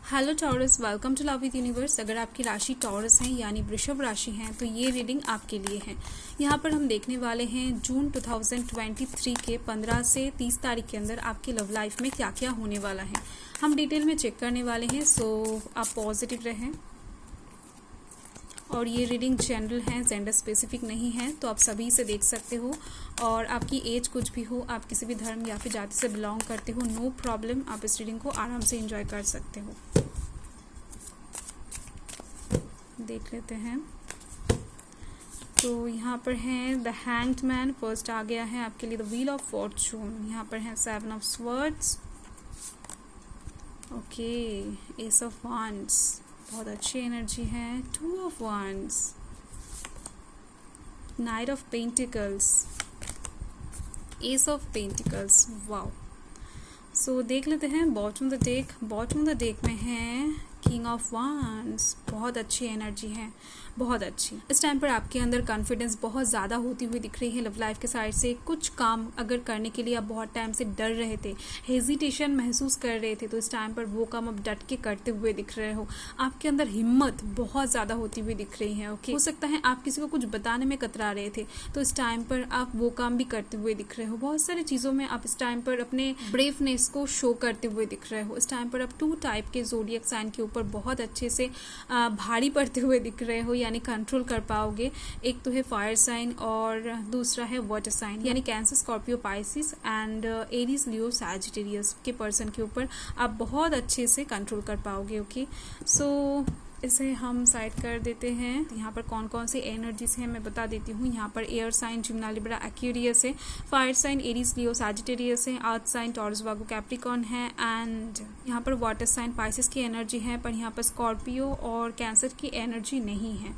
Hello Taurus, welcome to love with universe. अगर आपकी राशि टॉरस है यानी वृषभ राशि है तो ये रीडिंग आपके लिए है। यहाँ पर हम देखने वाले हैं जून 2023 के 15 से 30 तारीख के अंदर आपकी लव लाइफ में क्या क्या होने वाला है। हम डिटेल में चेक करने वाले हैं, सो आप पॉजिटिव रहें। और ये रीडिंग जनरल है, जेंडर स्पेसिफिक नहीं है, तो आप सभी से देख सकते हो। और आपकी एज कुछ भी हो, आप किसी भी धर्म या फिर जाति से बिलोंग करते हो, नो प्रॉब्लम, आप इस रीडिंग को आराम से एंजॉय कर सकते हो। देख लेते हैं। तो यहाँ पर है द हैंग्ड मैन, फर्स्ट आ गया है आपके लिए द व्हील ऑफ फॉर्चून। यहाँ पर है 7 of swords, okay, ace of wands, बहुत अच्छी एनर्जी है, 2 of wands, knight of pentacles, ace of pentacles, wow. So देख लेते हैं bottom the deck. Bottom the deck में है किंग ऑफ वांड्स, बहुत अच्छी एनर्जी है, बहुत अच्छी। इस टाइम पर आपके अंदर कॉन्फिडेंस बहुत ज़्यादा होती हुई दिख रही है लव लाइफ के साइड से। कुछ काम अगर करने के लिए आप बहुत टाइम से डर रहे थे, हेजिटेशन महसूस कर रहे थे, तो इस टाइम पर वो काम अब डट के करते हुए दिख रहे हो। आपके अंदर हिम्मत बहुत ज़्यादा होती हुई दिख रही है, ओके। हो सकता है आप किसी को कुछ बताने में कतरा रहे थे, तो इस टाइम पर आप वो काम भी करते हुए दिख रहे हो। बहुत सारी चीज़ों में आप इस टाइम पर अपने ब्रेवनेस को शो करते हुए दिख रहे हो। इस टाइम पर आप 2 टाइप के ज़ोडिएक साइन के ऊपर बहुत अच्छे से भारी पड़ते हुए दिख रहे हो, यानी कंट्रोल कर पाओगे। एक तो है फायर साइन और दूसरा है वाटर साइन, यानी cancer, Scorpio, Pisces and Aries, Leo, Sagittarius के पर्सन के ऊपर आप बहुत अच्छे से कंट्रोल कर पाओगे, ओके। सो इसे हम साइड कर देते हैं। यहाँ पर कौन कौन सी एनर्जीज हैं मैं बता देती हूँ। यहाँ पर एयर साइन जिम्ना, लिब्रा, एक्वेरियस है, फायर साइन एरीज, लियो, सैजिटेरियस है, अर्थ साइन टॉरस, वार्गो, कैप्रिकॉर्न है, एंड यहाँ पर वाटर साइन पाइसिस की एनर्जी है, पर यहाँ पर स्कॉर्पियो और कैंसर की एनर्जी नहीं है।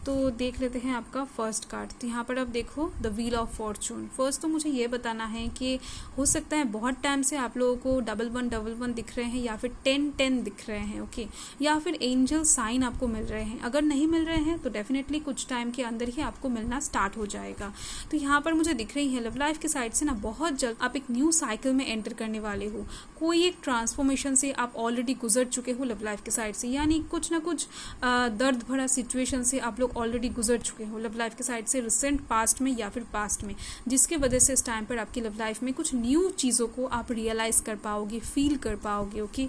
तो देख लेते हैं आपका फर्स्ट कार्ड। तो यहाँ पर आप देखो the wheel of Fortune. First तो मुझे ये बताना है कि हो सकता है बहुत टाइम से आप लोगों को 1111 दिख रहे हैं या फिर 1010 दिख रहे हैं, ओके, या फिर एंजल साइन आपको मिल रहे हैं। अगर नहीं मिल रहे हैं तो डेफिनेटली कुछ टाइम के अंदर ही आपको मिलना स्टार्ट हो जाएगा। तो यहाँ पर मुझे दिख रही है लव लाइफ की साइड से ना बहुत जल्द आप एक न्यू साइकिल में एंटर करने वाले हो। कोई एक ट्रांसफॉर्मेशन से आप ऑलरेडी गुजर चुके हो लव लाइफ की साइड से, यानी कुछ ना कुछ दर्द भरा सिचुएशन से आप लोग ऑलरेडी गुजर चुके हो लव लाइफ के साइड से, रिसेंट पास्ट में या फिर पास्ट में, जिसके वजह से इस टाइम पर आपकी लव लाइफ में कुछ न्यू चीज़ों को आप रियलाइज कर पाओगे, फील कर पाओगे, ओके।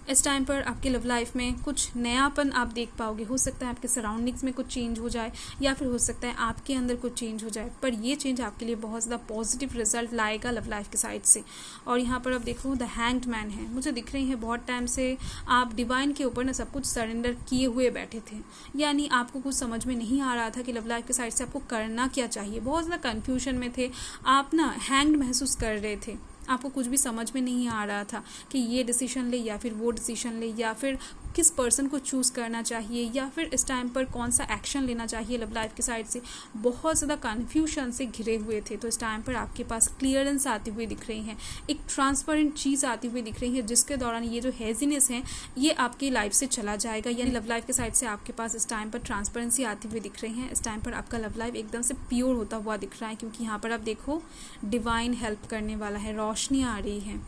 इस टाइम पर आपकी लव लाइफ में कुछ नयापन आप देख पाओगे। हो सकता है आपके सराउंडिंग्स में कुछ चेंज हो जाए या फिर हो सकता है आपके अंदर कुछ चेंज हो जाए, पर ये चेंज आपके लिए बहुत ज़्यादा पॉजिटिव रिजल्ट लाएगा लव लाइफ के साइड से। और यहाँ पर आप देखो द हैंग्ड मैन है, मुझे दिख रही है बहुत टाइम से आप डिवाइन के ऊपर ना सब कुछ सरेंडर किए हुए बैठे थे, यानी आपको कुछ समझ में नहीं आ रहा था कि लव लाइफ के साइड से आपको करना क्या चाहिए। बहुत ज़्यादा कन्फ्यूजन में थे आप ना, हैंग्ड महसूस कर रहे थे, आपको कुछ भी समझ में नहीं आ रहा था कि ये डिसीजन ले या फिर वो डिसीजन ले, या फिर किस पर्सन को चूज़ करना चाहिए, या फिर इस टाइम पर कौन सा एक्शन लेना चाहिए लव लाइफ की साइड से। बहुत ज़्यादा कन्फ्यूजन से घिरे हुए थे, तो इस टाइम पर आपके पास क्लियरेंस आती हुई दिख रही है, एक ट्रांसपेरेंट चीज़ आती हुई दिख रही है, जिसके दौरान ये जो हेजीनेस है ये आपकी लाइफ से चला जाएगा, यानी लव लाइफ के साइड से आपके पास इस टाइम पर ट्रांसपेरेंसी आती हुई दिख रही है। इस टाइम पर आपका लव लाइफ एकदम से प्योर होता हुआ दिख रहा है, क्योंकि यहाँ पर आप देखो डिवाइन हेल्प करने वाला है, रोशनी आ रही है,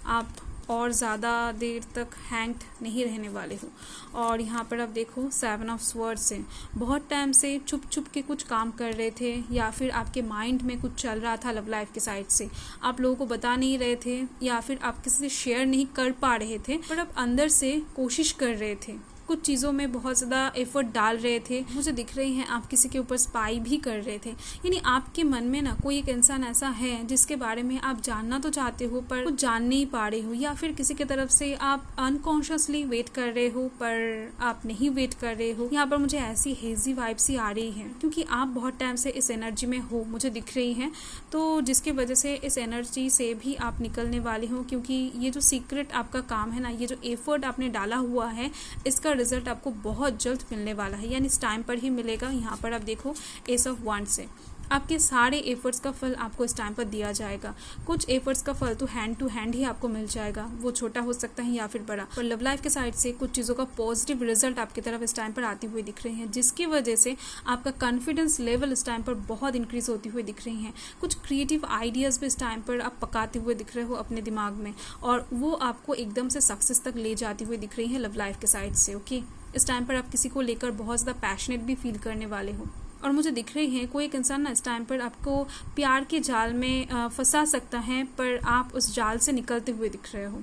आप और ज़्यादा देर तक हैंग नहीं रहने वाले हो। और यहाँ पर आप देखो 7 ऑफ स्वर्ड्स है, बहुत टाइम से छुप छुप के कुछ काम कर रहे थे या फिर आपके माइंड में कुछ चल रहा था लव लाइफ के साइड से, आप लोगों को बता नहीं रहे थे या फिर आप किसी से शेयर नहीं कर पा रहे थे, पर आप अंदर से कोशिश कर रहे थे, कुछ चीज़ों में बहुत ज़्यादा एफर्ट डाल रहे थे। मुझे दिख रही हैं आप किसी के ऊपर स्पाई भी कर रहे थे, यानी आपके मन में ना कोई एक इंसान ऐसा है जिसके बारे में आप जानना तो चाहते हो पर कुछ जान नहीं पा रहे हो, या फिर किसी की तरफ से आप अनकॉन्शियसली वेट कर रहे हो पर आप नहीं वेट कर रहे हो। यहाँ पर मुझे ऐसी हेजी वाइब सी आ रही है, क्योंकि आप बहुत टाइम से इस एनर्जी में हो, मुझे दिख रही हैं, तो जिसकी वजह से इस एनर्जी से भी आप निकलने वाले हो, क्योंकि ये जो सीक्रेट आपका काम है ना, ये जो एफर्ट आपने डाला हुआ है, इसका रिजल्ट आपको बहुत जल्द मिलने वाला है, यानी इस टाइम पर ही मिलेगा। यहाँ पर आप देखो एस ऑफ वांड्स है, आपके सारे एफर्ट्स का फल आपको इस टाइम पर दिया जाएगा। कुछ एफर्ट्स का फल तो हैंड टू हैंड ही आपको मिल जाएगा, वो छोटा हो सकता है या फिर बड़ा। पर लव लाइफ के साइड से कुछ चीज़ों का पॉजिटिव रिजल्ट आपकी तरफ इस टाइम पर आते हुए दिख रहे हैं, जिसकी वजह से आपका कॉन्फिडेंस लेवल इस टाइम पर बहुत इंक्रीज होती हुई दिख रही हैं। कुछ क्रिएटिव आइडियाज़ भी इस टाइम पर आप पकाते हुए दिख रहे हो अपने दिमाग में, और वो आपको एकदम से सक्सेस तक ले जाती हुई दिख रही है लव लाइफ के साइड से। ओके, इस टाइम पर आप किसी को लेकर बहुत ज़्यादा पैशनेट भी फील करने वाले हो, और मुझे दिख रही है कोई एक इंसान ना इस टाइम पर आपको प्यार के जाल में फंसा सकता है, पर आप उस जाल से निकलते हुए दिख रहे हो,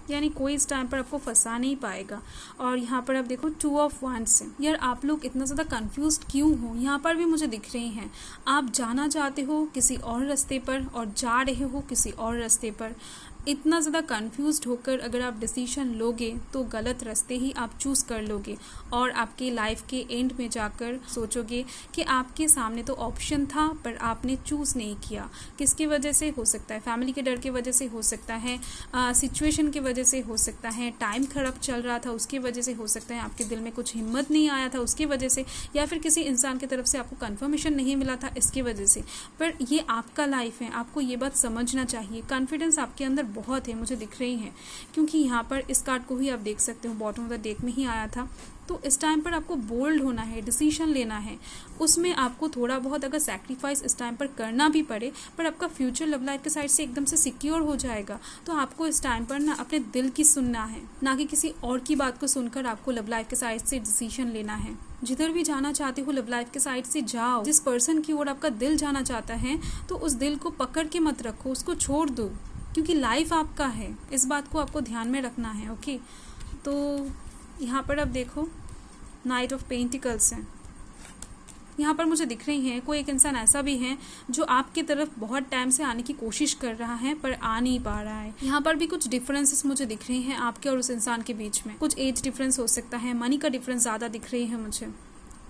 यानी कोई इस टाइम पर आपको फंसा नहीं पाएगा। और यहाँ पर आप देखो 2 ऑफ वांड्स है। यार आप लोग इतना ज़्यादा कंफ्यूज्ड क्यों हो, यहाँ पर भी मुझे दिख रही हैं आप जाना चाहते हो किसी और रास्ते पर और जा रहे हो किसी और रास्ते पर। इतना ज़्यादा कंफ्यूज्ड होकर अगर आप डिसीजन लोगे तो गलत रास्ते ही आप चूज़ कर लोगे, और आपके लाइफ के एंड में जाकर सोचोगे कि आपके सामने तो ऑप्शन था पर आपने चूज़ नहीं किया। किसकी वजह से हो सकता है, फैमिली के डर की वजह से हो सकता है, सिचुएशन की वजह से हो सकता है, टाइम खराब चल रहा था उसकी वजह से हो सकता है, आपके दिल में कुछ हिम्मत नहीं आया था उसकी वजह से, या फिर किसी इंसान की तरफ से आपको कंफर्मेशन नहीं मिला था इसकी वजह से। पर ये आपका लाइफ है, आपको ये बात समझना चाहिए। कॉन्फिडेंस आपके अंदर बहुत है, मुझे दिख रही है, क्योंकि यहाँ पर इस कार्ड को ही आप देख सकते हो, बॉटम ऑफ द डेक में ही आया था। तो इस टाइम पर आपको बोल्ड होना है, डिसीजन लेना है, उसमें आपको थोड़ा बहुत अगर सैक्रिफाइस इस टाइम पर करना भी पड़े, पर आपका फ्यूचर लव लाइफ के साइड से एकदम से सिक्योर हो जाएगा। तो आपको इस टाइम पर ना अपने दिल की सुनना है, ना कि किसी और की बात को सुनकर आपको लव लाइफ के साइड से डिसीजन लेना है। जिधर भी जाना चाहते हो लव लाइफ के साइड से जाओ, जिस पर्सन की ओर आपका दिल जाना चाहता है तो उस दिल को पकड़ के मत रखो, उसको छोड़ दो, क्योंकि लाइफ आपका है, इस बात को आपको ध्यान में रखना है। ओके, तो यहाँ पर अब देखो नाइट ऑफ पेंटिकल्स है। यहाँ पर मुझे दिख रही है कोई एक इंसान ऐसा भी है जो आपकी तरफ बहुत टाइम से आने की कोशिश कर रहा है पर आ नहीं पा रहा है। यहाँ पर भी कुछ डिफरेंसेस मुझे दिख रही हैं आपके और उस इंसान के बीच में। कुछ एज डिफरेंस हो सकता है, मनी का डिफरेंस ज़्यादा दिख रही है मुझे,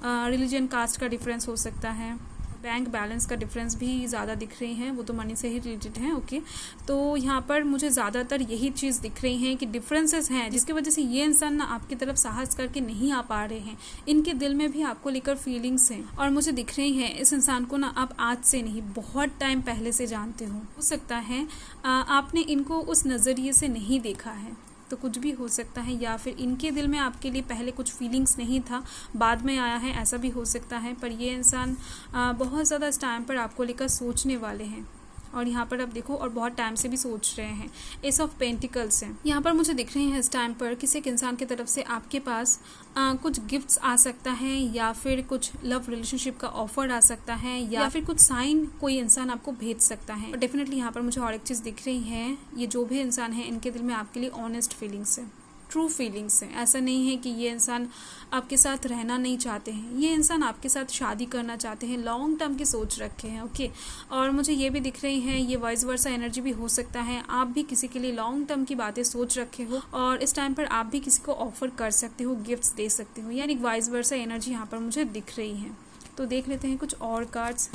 रिलीजन कास्ट का डिफरेंस हो सकता है, बैंक बैलेंस का डिफरेंस भी ज़्यादा दिख रही है, वो तो मनी से ही रिलेटेड है। ओके, तो यहाँ पर मुझे ज़्यादातर यही चीज़ दिख रही है कि डिफरेंसेस हैं जिसकी वजह से ये इंसान ना आपकी तरफ साहस करके नहीं आ पा रहे हैं। इनके दिल में भी आपको लेकर फीलिंग्स हैं, और मुझे दिख रही है इस इंसान को ना आप आज से नहीं बहुत टाइम पहले से जानते हो सकता है आपने इनको उस नज़रिए से नहीं देखा है, तो कुछ भी हो सकता है, या फिर इनके दिल में आपके लिए पहले कुछ फीलिंग्स नहीं था, बाद में आया है, ऐसा भी हो सकता है। पर ये इंसान बहुत ज़्यादा इस टाइम पर आपको लेकर सोचने वाले हैं, और यहाँ पर आप देखो और बहुत टाइम से भी सोच रहे हैं। एस ऑफ पेंटिकल्स है। यहाँ पर मुझे दिख रही है इस टाइम पर किसी एक इंसान की तरफ से आपके पास कुछ गिफ्ट्स आ सकता है, या फिर कुछ लव रिलेशनशिप का ऑफर आ सकता है, या फिर कुछ साइन कोई इंसान आपको भेज सकता है। और डेफिनेटली यहाँ पर मुझे और एक चीज़ दिख रही है, ये जो भी इंसान है इनके दिल में आपके लिए ऑनेस्ट फीलिंग्स है, ट्रू फीलिंग्स हैं। ऐसा नहीं है कि ये इंसान आपके साथ रहना नहीं चाहते हैं, ये इंसान आपके साथ शादी करना चाहते हैं, लॉन्ग टर्म की सोच रखे हैं। ओके, और मुझे ये भी दिख रही है, ये वाइस वर्सा एनर्जी भी हो सकता है, आप भी किसी के लिए लॉन्ग टर्म की बातें सोच रखे हो और इस टाइम पर आप भी किसी को ऑफर कर सकते हो, गिफ्ट्स दे सकते हो, यानी वाइस वर्सा एनर्जी यहाँ पर मुझे दिख रही है। तो देख लेते हैं कुछ और कार्ड्स।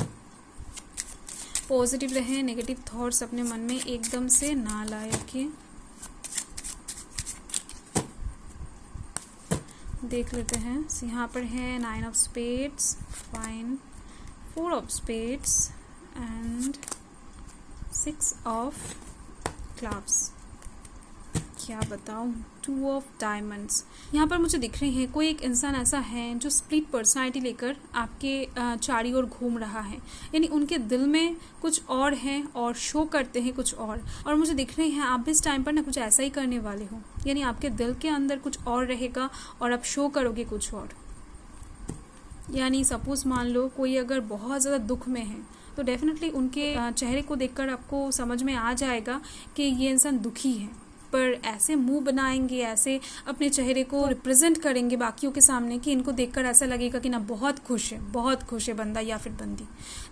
पॉजिटिव रहे, नेगेटिव थॉट्स अपने मन में एकदम से ना लाए। ओके, देख लेते हैं। यहाँ पर है 9 of spades, fine, 4 of spades and 6 of clubs. क्या बताऊँ, 2 ऑफ डायमंड्स। यहाँ पर मुझे दिख रही है कोई एक इंसान ऐसा है जो स्प्लिट पर्सनालिटी लेकर आपके चारी ओर घूम रहा है, यानी उनके दिल में कुछ और है और शो करते हैं कुछ और मुझे दिख रही है आप भी इस टाइम पर ना कुछ ऐसा ही करने वाले हो, यानी आपके दिल के अंदर कुछ और रहेगा और आप शो करोगे कुछ और। यानी सपोज मान लो कोई अगर बहुत ज़्यादा दुख में है तो डेफिनेटली उनके चेहरे को देखकर आपको समझ में आ जाएगा कि ये इंसान दुखी है, पर ऐसे मुंह बनाएंगे, ऐसे अपने चेहरे को रिप्रेजेंट करेंगे बाकियों के सामने कि इनको देखकर ऐसा लगेगा कि ना बहुत खुश है बंदा या फिर बंदी।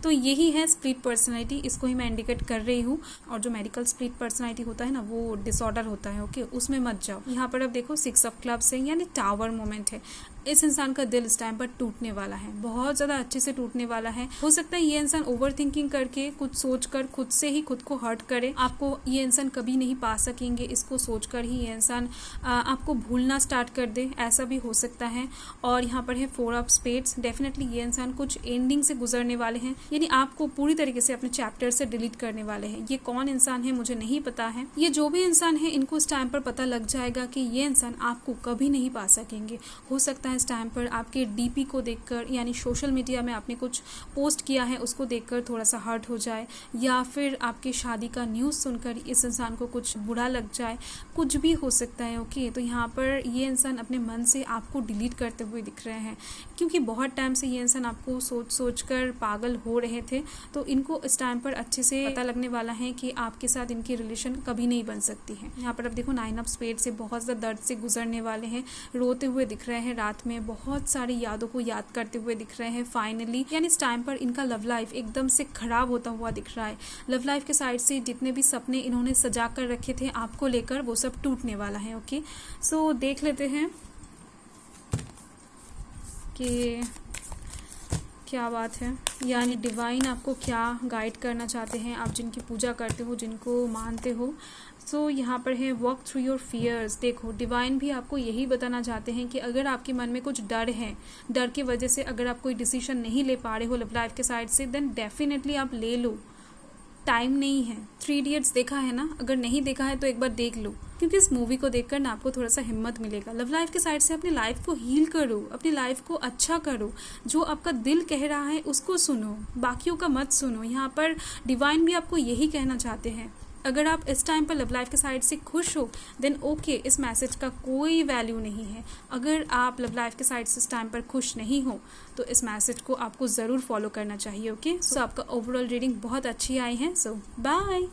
तो यही है स्प्लिट पर्सनैलिटी, इसको ही मैं इंडिकेट कर रही हूँ। और जो मेडिकल स्प्लिट पर्सनैलिटी होता है ना, वो डिसऑर्डर होता है। ओके, उसमें मत जाओ। यहाँ पर अब देखो 6 ऑफ क्लब्स है, यानी टावर मोमेंट है। इस इंसान का दिल इस टाइम पर टूटने वाला है, बहुत ज़्यादा अच्छे से टूटने वाला है। हो सकता है ये इंसान ओवर थिंकिंग करके कुछ सोचकर खुद से ही खुद को हर्ट करे। आपको ये इंसान कभी नहीं पा सकेंगे, इसको सोचकर ही ये इंसान आपको भूलना स्टार्ट कर दे, ऐसा भी हो सकता है। और यहाँ पर है 4 ऑफ स्पेड्स। डेफिनेटली ये इंसान कुछ एंडिंग से गुजरने वाले हैं, यानी आपको पूरी तरीके से अपने चैप्टर से डिलीट करने वाले हैं। ये कौन इंसान है मुझे नहीं पता है। ये जो भी इंसान है इनको इस टाइम पर पता लग जाएगा कि ये इंसान आपको कभी नहीं पा सकेंगे। हो सकता है इस टाइम पर आपके डीपी को देखकर, यानी सोशल मीडिया में आपने कुछ पोस्ट किया है उसको देखकर थोड़ा सा हर्ट हो जाए, या फिर आपकी शादी का न्यूज़ सुनकर इस इंसान को कुछ बुरा लग जाए, कुछ भी हो सकता है। ओके, तो यहाँ पर ये इंसान अपने मन से आपको डिलीट करते हुए दिख रहे हैं, क्योंकि बहुत टाइम से ये इंसान आपको सोच कर पागल हो रहे थे। तो इनको इस टाइम पर अच्छे से पता लगने वाला है कि आपके साथ इनकी रिलेशन कभी नहीं बन सकती है। यहाँ पर अब देखो 9 ऑफ स्पेड से बहुत ज़्यादा दर्द से गुजरने वाले हैं, रोते हुए दिख रहे हैं, रात में बहुत सारी यादों को याद करते हुए दिख रहे हैं फाइनली। यानी इस टाइम पर इनका लव लाइफ एकदम से खराब होता हुआ दिख रहा है। लव लाइफ के साइड से जितने भी सपने इन्होंने सजा कर रखे थे आपको लेकर, वो सब टूटने वाला है। ओके, सो देख लेते हैं कि क्या बात है, यानी डिवाइन आपको क्या गाइड करना चाहते हैं, आप जिनकी पूजा करते हो, जिनको मानते हो। सो यहाँ पर है वॉक थ्रू योर फियर्स। देखो डिवाइन भी आपको यही बताना चाहते हैं कि अगर आपके मन में कुछ डर है, डर की वजह से अगर आप कोई डिसीजन नहीं ले पा रहे हो लव लाइफ के साइड से, देन डेफिनेटली आप ले लो, टाइम नहीं है। 3 इडियट्स देखा है ना, अगर नहीं देखा है तो एक बार देख लो, क्योंकि इस मूवी को देखकर ना आपको थोड़ा सा हिम्मत मिलेगा। लव लाइफ के साइड से अपनी लाइफ को हील करो, अपनी लाइफ को अच्छा करो, जो आपका दिल कह रहा है उसको सुनो, बाकियों का मत सुनो। यहाँ पर डिवाइन भी आपको यही कहना चाहते हैं, अगर आप इस टाइम पर लव लाइफ के साइड से खुश हो देन ओके, इस मैसेज का कोई वैल्यू नहीं है। अगर आप लव लाइफ के साइड से इस टाइम पर खुश नहीं हो तो इस मैसेज को आपको ज़रूर फॉलो करना चाहिए। ओके, सो आपका ओवरऑल रीडिंग बहुत अच्छी आई है। सो बाय।